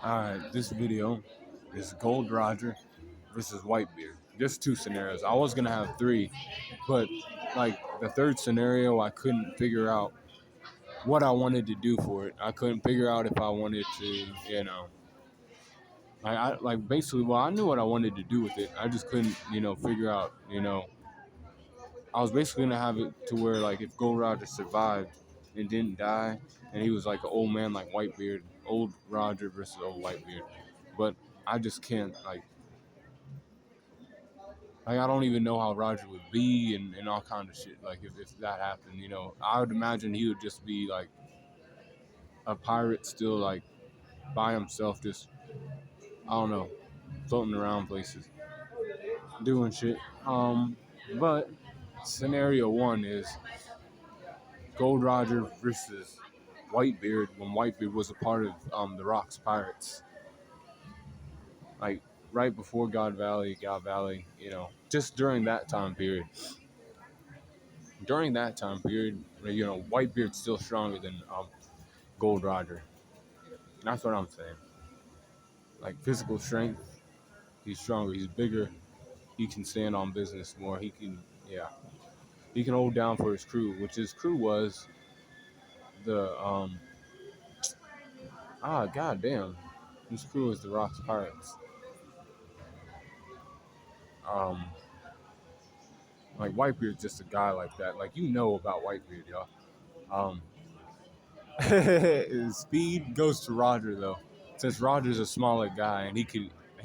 Alright, this video is Gold Roger versus Whitebeard. Just two scenarios. I was gonna have three, but like the third scenario, I couldn't figure out what I wanted to do for it. I couldn't figure out if I wanted to, like basically, well, I knew what I wanted to do with it. I just couldn't, figure out, I was basically gonna have it to where like if Gold Roger survived and didn't die, and he was like an old man like Whitebeard, old Roger versus old Whitebeard. But I just can't like I don't even know how Roger would be and all kind of shit. Like if that happened, I would imagine he would just be like a pirate still like by himself, just I don't know, floating around places, doing shit. But scenario one is Gold Roger versus Whitebeard when Whitebeard was a part of the Rocks Pirates. Like right before God Valley, just during that time period. During that time period, Whitebeard's still stronger than Gold Roger. That's what I'm saying. Like physical strength, he's stronger. He's bigger. He can stand on business more. Yeah, he can hold down for his crew, which his crew was the goddamn, his crew was the Rocks Pirates. Um, like Whitebeard's just a guy like that. Like about Whitebeard, y'all. Um, his speed goes to Roger though, since Roger's a smaller guy and he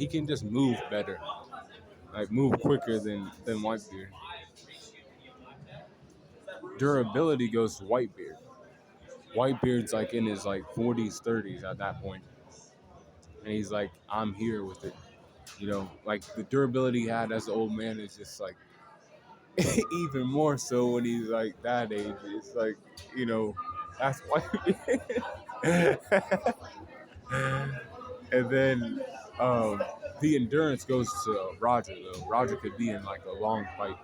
can just move better, like move quicker than Whitebeard. Durability goes to Whitebeard. Whitebeard's like in his like 40s, 30s at that point, and he's like, I'm here with it. Like the durability he had as an old man is just like even more so when he's like that age. It's like, that's Whitebeard. And then the endurance goes to Roger though. Roger could be in like a long fight.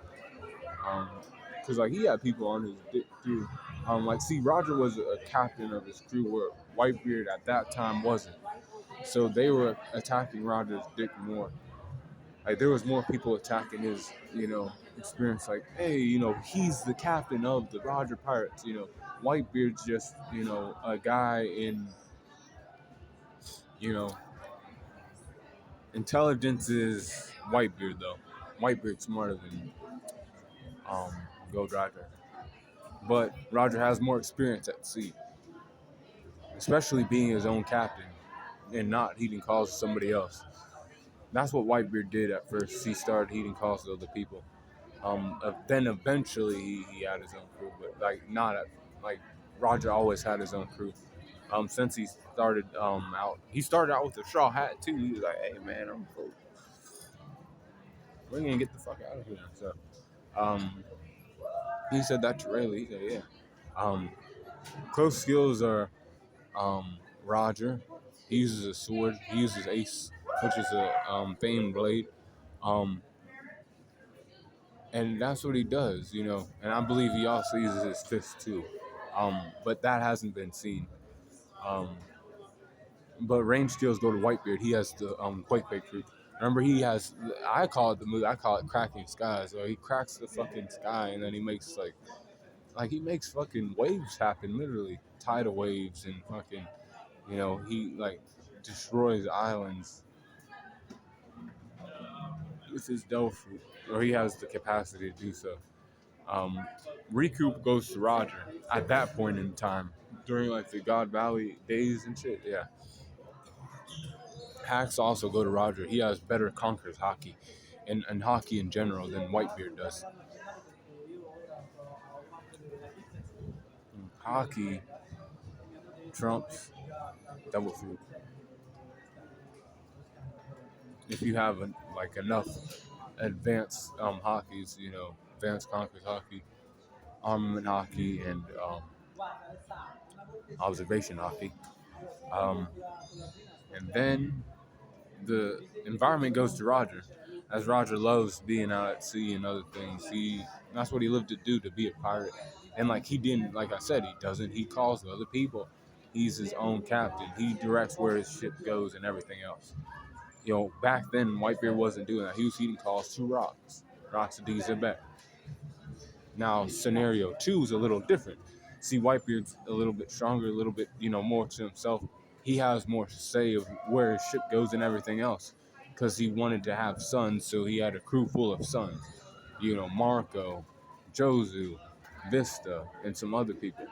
Cause like he had people on his dick too. Like see, Roger was a captain of his crew where Whitebeard at that time wasn't. So they were attacking Roger's dick more. Like there was more people attacking his, experience. Like, hey, he's the captain of the Roger Pirates. Whitebeard's just, a guy in, you know, intelligence is Whitebeard though. Whitebeard's smarter than um, Gold Roger, but Roger has more experience at sea, especially being his own captain and not heeding calls to somebody else. That's what Whitebeard did at first. He started heeding calls to other people. Then eventually he had his own crew, but like not at like Roger always had his own crew. Since he started out, he started out with a straw hat too. He was like, "Hey man, I'm cool. We're gonna get the fuck out of here." So, um, he said that to Rayleigh. He said, "Yeah." Um, Close skills are Roger. He uses a sword. He uses ace, which is a famed blade. Um, and that's what he does, And I believe he also uses his fist too, but that hasn't been seen. Um, but range skills go to Whitebeard. He has the quake fruit. Remember, he has. I call it the move. I call it cracking skies. So he cracks the fucking sky, and then he makes like he makes fucking waves happen, literally tidal waves, and fucking, he like destroys islands with his Del fruit, or he has the capacity to do so. Um, Recoup goes to Roger at that point in time during like the God Valley days and shit. Yeah, hacks also go to Roger. He has better Conquerors hockey and hockey in general than Whitebeard does. Hockey trumps double fruit. If you have like enough advanced hockeys, advanced Conquerors hockey, armament hockey, and observation hockey. Um, and then the environment goes to Roger, as Roger loves being out at sea and other things. That's what he lived to do, to be a pirate. And like he didn't, like I said, he doesn't. He calls to other people. He's his own captain. He directs where his ship goes and everything else. Back then, Whitebeard wasn't doing that. He was feeding calls to rocks. Rocks D Zebek. Now, scenario 2 is a little different. See, Whitebeard's a little bit stronger, a little bit, more to himself. He has more to say of where his ship goes and everything else because he wanted to have sons, so he had a crew full of sons. Marco, Jozu, Vista, and some other people.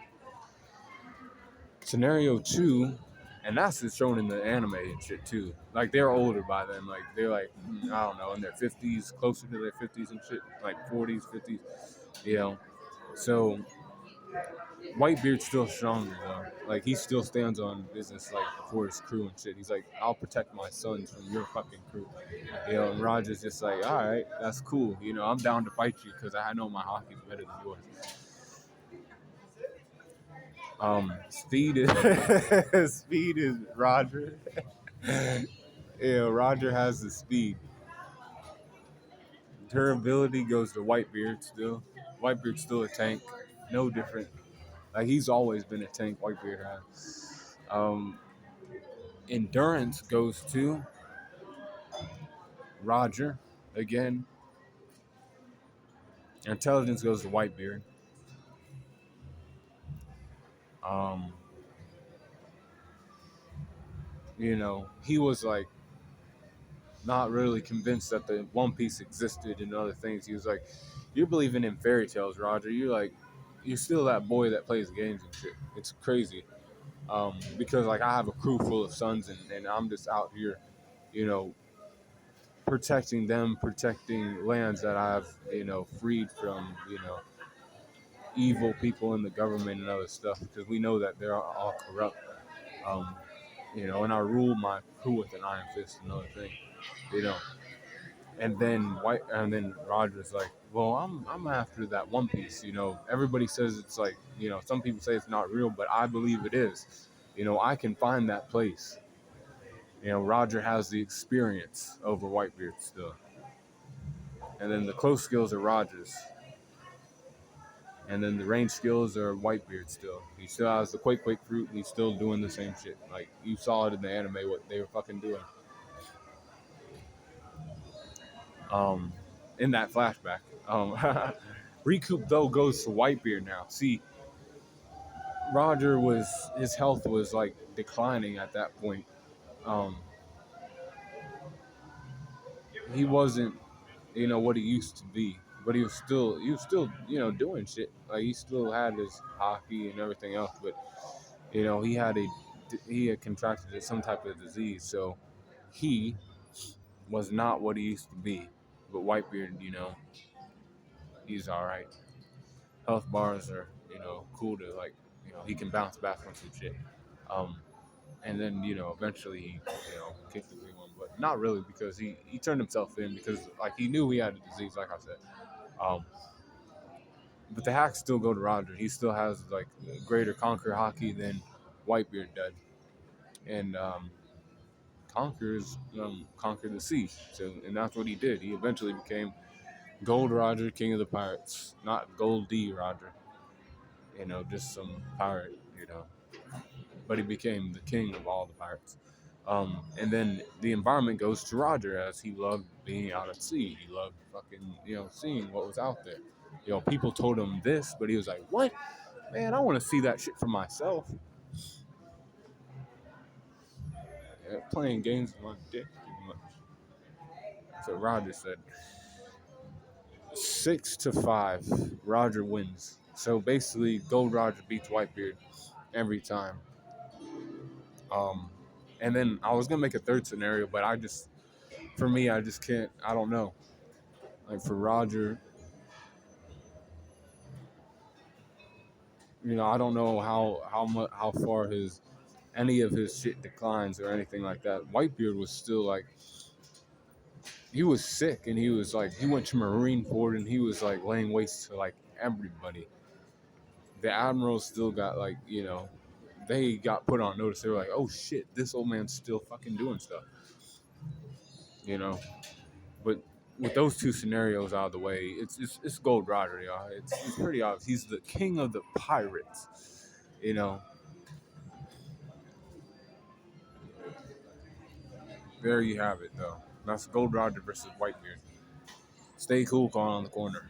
Scenario 2, and that's shown in the anime and shit too. Like, they're older by then. Like, they're like, I don't know, in their 50s, closer to their 50s and shit. Like 40s, 50s, So, Whitebeard's still stronger though. Like, he still stands on business like for his crew and shit. He's like, I'll protect my sons from your fucking crew. And Roger's just like, all right, that's cool. I'm down to fight you because I know my hockey's better than yours. Speed is Roger. Roger has the speed. Durability goes to Whitebeard still. Whitebeard's still a tank, no different. Like, he's always been a tank. Whitebeard has. Endurance goes to Roger again. Intelligence goes to Whitebeard. He was like not really convinced that the One Piece existed and other things. He was like, "You're believing in fairy tales, Roger. You're still that boy that plays games and shit. It's crazy." Because like I have a crew full of sons and I'm just out here, protecting them, protecting lands that I've, freed from, evil people in the government and other stuff because we know that they're all corrupt. And I rule my crew with an iron fist and other thing, And then Roger's like, well, I'm after that One Piece. Everybody says it's like, some people say it's not real, but I believe it is. I can find that place. Roger has the experience over Whitebeard still. And then the close skills are Roger's. And then the range skills are Whitebeard still. He still has the Quake fruit, and he's still doing the same shit. Like, you saw it in the anime, what they were fucking doing. In that flashback. Recoup, though, goes to Whitebeard now. See, his health was, like, declining at that point. He wasn't, what he used to be. But he was still, doing shit. Like, he still had his hockey and everything else. But, he had contracted some type of disease. So he was not what he used to be. But Whitebeard, he's all right. Health bars are, cool to, like, he can bounce back from some shit. And then, eventually he, kicked the big one. But not really, because he turned himself in because, like, he knew he had a disease, like I said. But the hacks still go to Roger. He still has, like, greater conquer hockey than Whitebeard did. And conquer the sea. And that's what he did. He eventually became Gold Roger, King of the Pirates. Not Gol D Roger. Just some pirate, But he became the king of all the pirates. And then the environment goes to Roger, as he loved being out at sea. He loved fucking, seeing what was out there. People told him this, but he was like, what? Man, I want to see that shit for myself. Yeah, playing games with my dick too much. So Roger said 6-5. Roger wins. So basically, Gold Roger beats Whitebeard every time. And then I was gonna make a third scenario, but I just can't. I don't know. Like, for Roger, I don't know how far any of his shit declines or anything like that. Whitebeard was still like, he was sick, and he was like, he went to Marine Ford, and he was like laying waste to like everybody. The admirals still got, like, they got put on notice. They were like, oh shit, this old man's still fucking doing stuff. But with those two scenarios out of the way, it's Gold Roger, y'all. It's pretty obvious. He's the king of the pirates, There you have it, though. That's Gold Roger versus Whitebeard. Stay cool, calling on the corner.